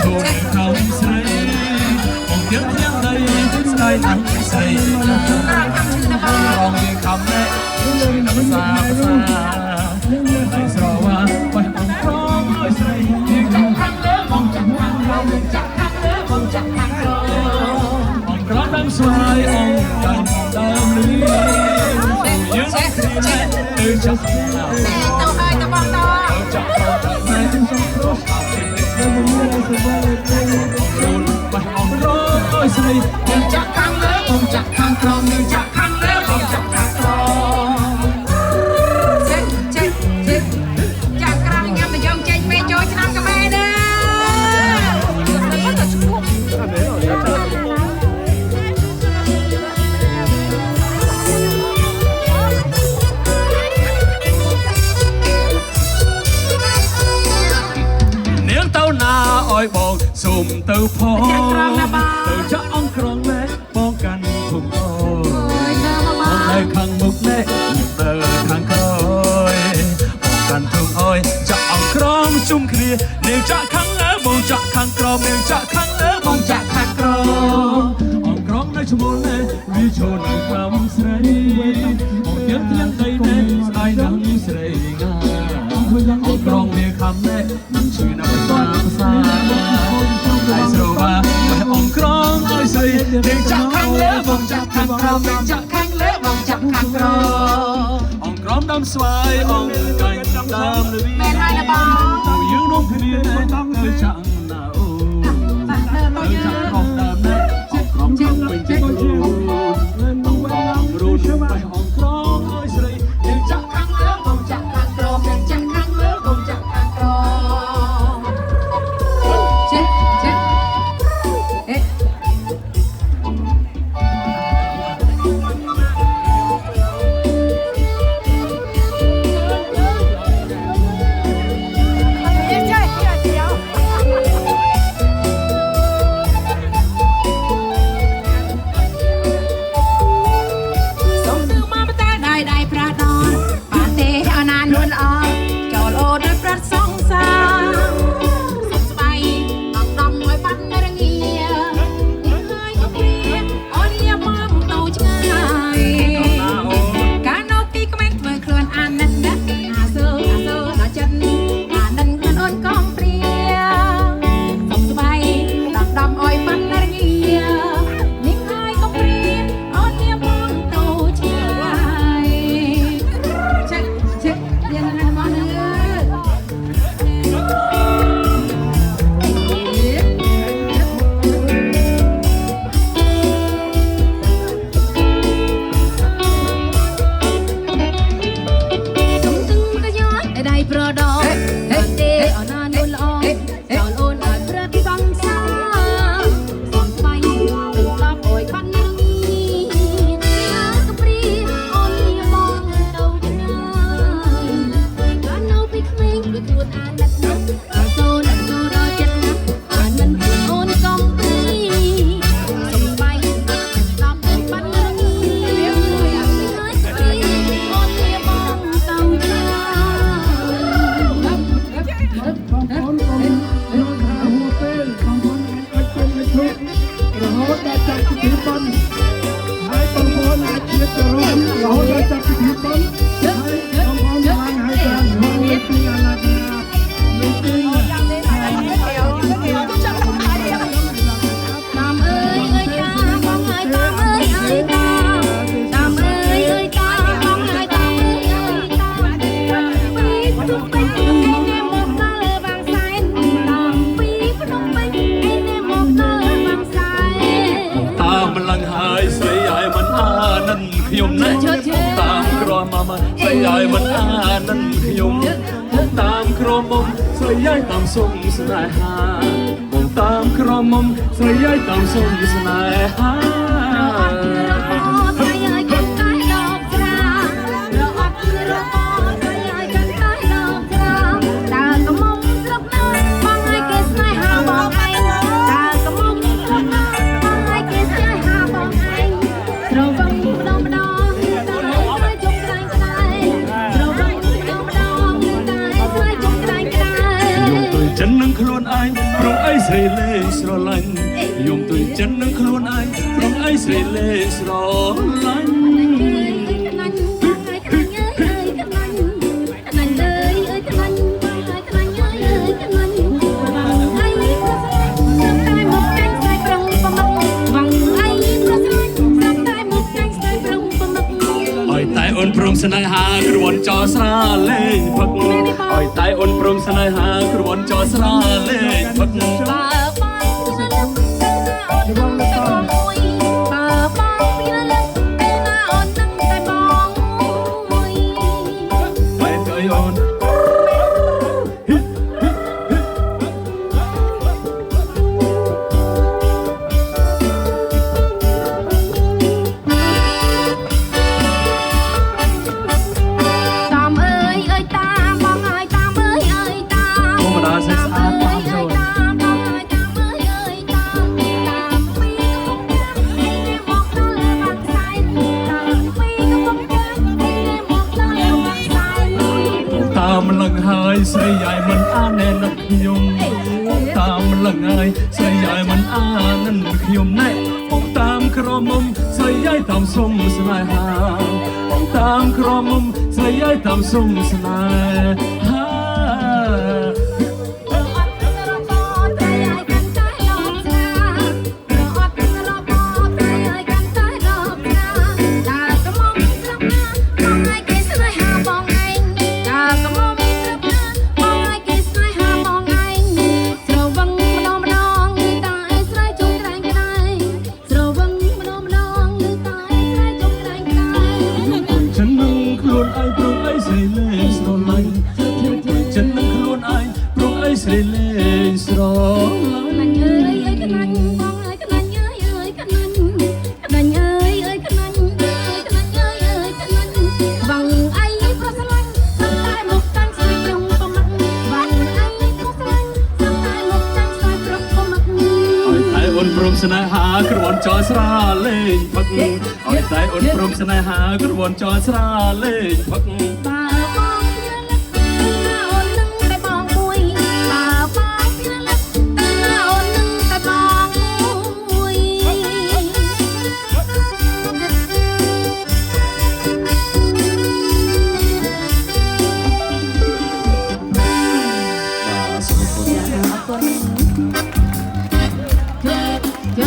ចូលខំស្រីបងទៀតទាំងដីស្ដាយណាស់ស្រីរងវាខំណែនឹងសាស្រវ៉ាបេះអង្គក្រងឲ្យស្រីយើងចង់ខាងលើបងចង់ខាងក្រោមយើងចាក់ខាងលើបងចាក់ខាងក្រោមអង្គក្រដើមស្វាយអង្គកាន់ដើមលីយើងស្រីទៅចាក់ទៅហើយទៅបងតចាក់ទៅតែចង់ព្រោះអត់ទេរូនបេះអង្គក្រងឲ្យស្រីយើងចាក់ខាងលើបងចាក់ខាងក្រោមយើងចាក់ខាងលើបងចាក់ខាងក្រោមឲ្យបងសុំទៅផងទៅចាក់អង្គក្រងណែបងកាន់ភុំអូយនៅខាងមុខណែទៅខាងក្រោយបងកាន់ភុំអើយចាក់អង្គក្រងជុំគ្នានាងចាក់ខាងលើបងចាក់ខាងក្រោមនាងចាក់ខាងលើបងចាក់ខាងក្រោមអង្គក្រងនៅឈ្មោះណែវាចូលនៅតាមស្រីបងទៀតទាំងដីណែស្ដាយដល់ស្រីងាអង្គក្រងវាខំណែមិនជឿណាស់ភាសាហើយស្រវ៉ាបេះអង្គក្រងឲ្យស្រីនាងចាក់ខាងលើបងចាក់ខាងក្រោមនាងចាក់ខាងលើបងចាក់ខាងក្រោមអង្គក្រមដើមស្វាយអង្គកាញ់ដើមលវីមែនហើយណាបងយើងនាំគ្នាទៅចាក់ណាអូទៅចាក់ក្រោមដើមណែអង្គក្រមជិះវិញជិះអង្គរូនបេះអង្គក្រងឲ្យស្រីនាងចាក់ខាងលើបងចាក់ខាងក្រោមនាងចាក់ខាងលើបងចាក់ខាងក្រោមខ្ញុំណាតាមក្រមមកស្រីឲ្យមិនអានិនខ្ញុំតាមក្រមុំស្រីឲ្យតាមសុំស្នេហាមកតាមក្រមុំស្រីឲ្យតាមសុំស្នេហាចិននឹងខ្លួន ខ្លួនឯងព្រោះអីស្រីលេងស្រឡាញ់យំទុយចិត្តនឹងខ្លួនឯងព្រោះអីស្រីលេងស្រឡាញ់អូនព្រមស្នេហាគ្រួនចោស្រាលេងផឹកអើយតែអូនព្រមស្នេហាគ្រួនចោស្រាលេងផឹកបើបងស្នេហ៍អូនតែបងមួយបើបងពីលើពេលណាអូននឹងតែបងមួយបែរទៅអូនលឹងហើយស្រីយាយមិនអានណែនឹកខ្ញុំតាមលឹងហើយស្រីយាយមិនអាននឹកខ្ញុំណែបងតាមក្រមុំស្រីយាយតាមសុំស្នេហាបងតាមក្រមុំស្រីយាយតាមសុំស្នេហាស្រីលេងស្រឡាញ់អើយអើយកណាញ់បងអើយកណាញ់អើយអើយកណាញ់កណាញ់អើយអើយកណាញ់អើយកណាញ់អើយអើយកណាញ់បងអីប្រស្រឡាញ់សំតែមកតាំងស្រីក្នុងប្រមាត់បងអីប្រស្រឡាញ់សំតែមកតាំងស្រីក្នុងប្រមាត់អើយតែអូនព្រមស្នេហាគ្រួនចោស្រាលេងផឹកអើយតែអូនព្រមស្នេហាគ្រួនចោស្រាលេងផឹក